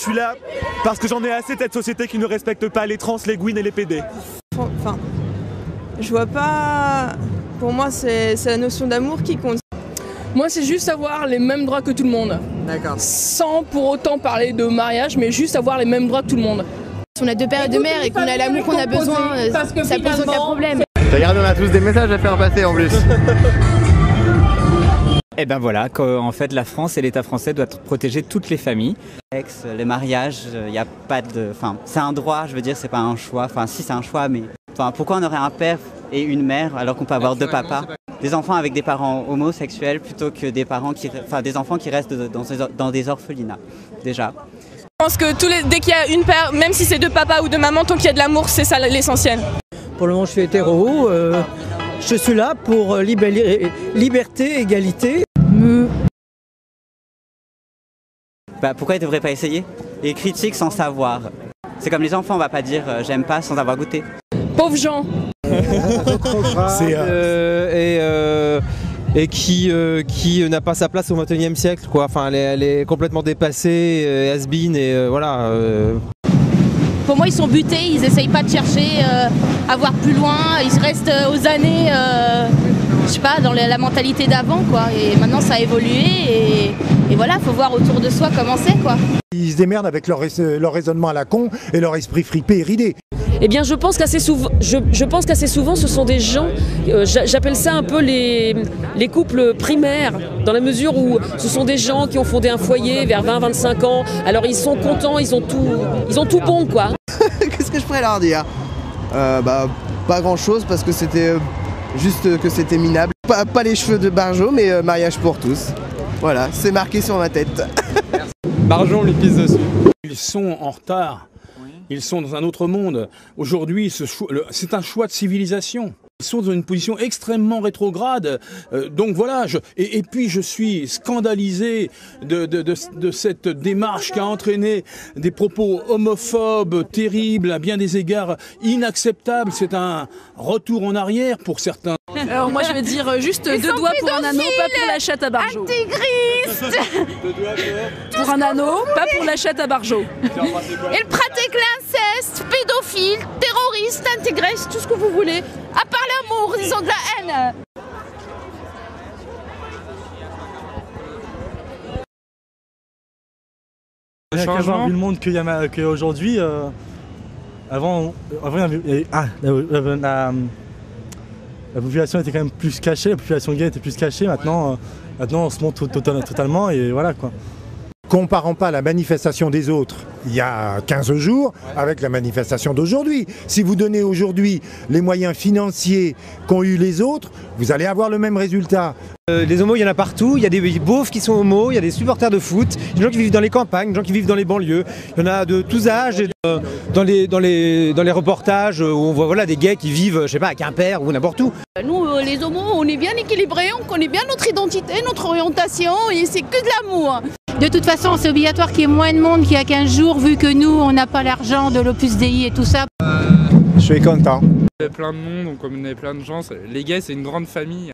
je suis là parce que j'en ai assez de cette société qui ne respecte pas les trans, les gouines et les PD. Enfin, je vois pas... Pour moi, c'est la notion d'amour qui compte. Moi, c'est juste avoir les mêmes droits que tout le monde. D'accord. Sans pour autant parler de mariage, mais juste avoir les mêmes droits que tout le monde. Si on a deux pères et deux mères et qu'on a l'amour qu'on a besoin, ça pose aucun problème. Regarde, on a tous des messages à faire passer en plus. Et ben voilà, qu'en fait la France et l'État français doivent protéger toutes les familles. Les mariages, il n'y a pas de... Enfin, c'est un droit, je veux dire, c'est pas un choix. Enfin, si c'est un choix, mais... Enfin, pourquoi on aurait un père et une mère alors qu'on peut avoir deux papas? Des enfants avec des parents homosexuels plutôt que des parents qui... Enfin, des enfants qui restent dans des orphelinats, déjà. Je pense que dès qu'il y a une paire, même si c'est deux papas ou deux mamans, tant qu'il y a de l'amour, c'est ça l'essentiel. Pour le moment, je suis hétéro. Je suis là pour liberté, égalité. Bah, pourquoi ils ne devraient pas essayer? Ils critiquent sans savoir. C'est comme les enfants, on va pas dire j'aime pas sans avoir goûté. Pauvres gens. Et qui n'a pas sa place au XXIe siècle, quoi. Enfin, elle est complètement dépassée, has-been, et voilà. Pour moi, ils sont butés, ils essayent pas de chercher à voir plus loin, ils restent aux années, je sais pas, dans la mentalité d'avant, quoi. Et maintenant, ça a évolué et voilà, faut voir autour de soi comment c'est, quoi. Ils se démerdent avec leur raisonnement à la con et leur esprit fripé et ridé. Eh bien, je pense qu'assez souvent, ce sont des gens, j'appelle ça un peu les couples primaires, dans la mesure où ce sont des gens qui ont fondé un foyer vers 20-25 ans, alors ils sont contents, ils ont tout bon, quoi. Qu'est-ce que je pourrais leur dire? Pas grand-chose, parce que c'était juste que c'était minable. Pas les cheveux de Barjo, mais mariage pour tous. Voilà, c'est marqué sur ma tête. Barjon lui pisse dessus. Ils sont en retard. Ils sont dans un autre monde. Aujourd'hui, c'est un choix de civilisation. Ils sont dans une position extrêmement rétrograde. Donc voilà, et puis je suis scandalisé de cette démarche qui a entraîné des propos homophobes terribles, à bien des égards inacceptables. C'est un retour en arrière pour certains. Alors moi je vais dire juste deux doigts pour un anneau, pas pour la chatte à Barjo. Intégriste. Pour un anneau, pas pour la chatte à Barjo. Il pratique l'inceste, pédophile, terroriste, intégriste, tout ce que vous voulez. À part l'amour, ils ont de la haine. Il y a 15 ans, vu le monde qu'il y a aujourd'hui, avant la population était quand même plus cachée, la population gay était plus cachée, maintenant on se montre totalement et voilà quoi. Comparons pas la manifestation des autres il y a 15 jours avec la manifestation d'aujourd'hui. Si vous donnez aujourd'hui les moyens financiers qu'ont eu les autres, vous allez avoir le même résultat. Les homos, il y en a partout. Il y a des beaufs qui sont homos, il y a des supporters de foot, des gens qui vivent dans les campagnes, des gens qui vivent dans les banlieues. Il y en a de tous âges. Et dans les reportages où on voit voilà, des gays qui vivent, je sais pas, à Quimper ou n'importe où. Nous, les homos, on est bien équilibrés, on connaît bien notre identité, notre orientation, et c'est que de l'amour. De toute façon, c'est obligatoire qu'il y ait moins de monde qu'il y a 15 jours, vu que nous, on n'a pas l'argent de l'Opus Dei et tout ça. Je suis content. Il y a plein de monde, on connaît plein de gens. Les gays, c'est une grande famille.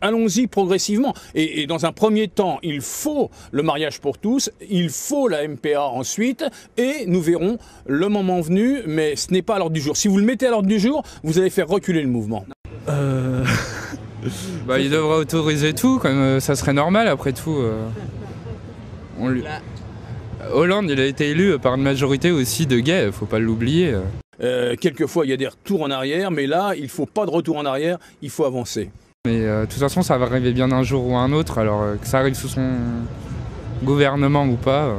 Allons-y progressivement. Et dans un premier temps, il faut le mariage pour tous, il faut la MPA ensuite, et nous verrons le moment venu, mais ce n'est pas à l'ordre du jour. Si vous le mettez à l'ordre du jour, vous allez faire reculer le mouvement. Il devrait autoriser tout, comme ça serait normal après tout. Hollande, il a été élu par une majorité aussi de gays, faut pas l'oublier. Quelquefois, il y a des retours en arrière, mais là, il ne faut pas de retour en arrière, il faut avancer. Mais de toute façon, ça va arriver bien un jour ou un autre, alors que ça arrive sous son gouvernement ou pas,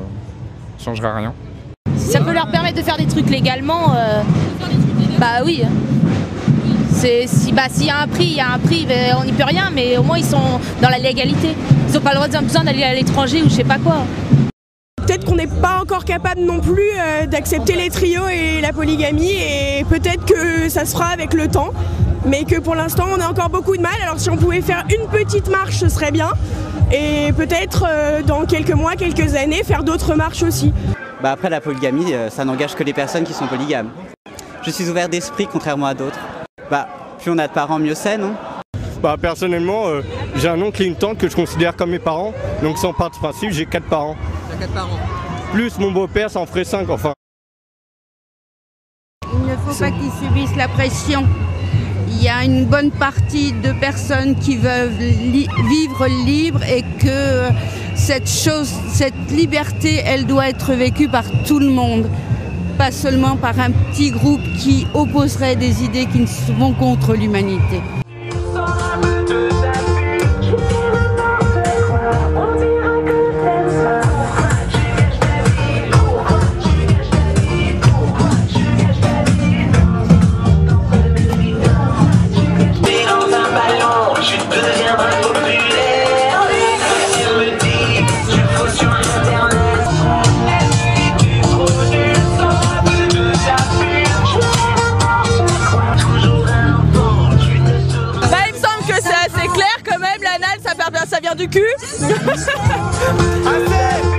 ça changera rien. Si ça peut leur permettre de faire des trucs légalement, bah oui. S'il y a un prix, il y a un prix, on n'y peut rien, mais au moins ils sont dans la légalité. Ils n'ont pas le droit besoin d'aller à l'étranger ou je sais pas quoi. Peut-être qu'on n'est pas encore capable non plus d'accepter les trios et la polygamie, et peut-être que ça se fera avec le temps, mais que pour l'instant on a encore beaucoup de mal. Alors si on pouvait faire une petite marche, ce serait bien, et peut-être dans quelques mois, quelques années, faire d'autres marches aussi. Après la polygamie, ça n'engage que les personnes qui sont polygames. Je suis ouvert d'esprit contrairement à d'autres. Plus on a de parents, mieux c'est, non? Personnellement, j'ai un oncle et une tante que je considère comme mes parents, donc sans part de principe, j'ai 4 parents. 4 par an. Plus mon beau-père, ça en ferait 5 enfin. Il ne faut pas qu'ils subissent la pression. Il y a une bonne partie de personnes qui veulent vivre libre et que cette liberté, elle doit être vécue par tout le monde. Pas seulement par un petit groupe qui opposerait des idées qui vont contre l'humanité. Ça vient du cul. Assez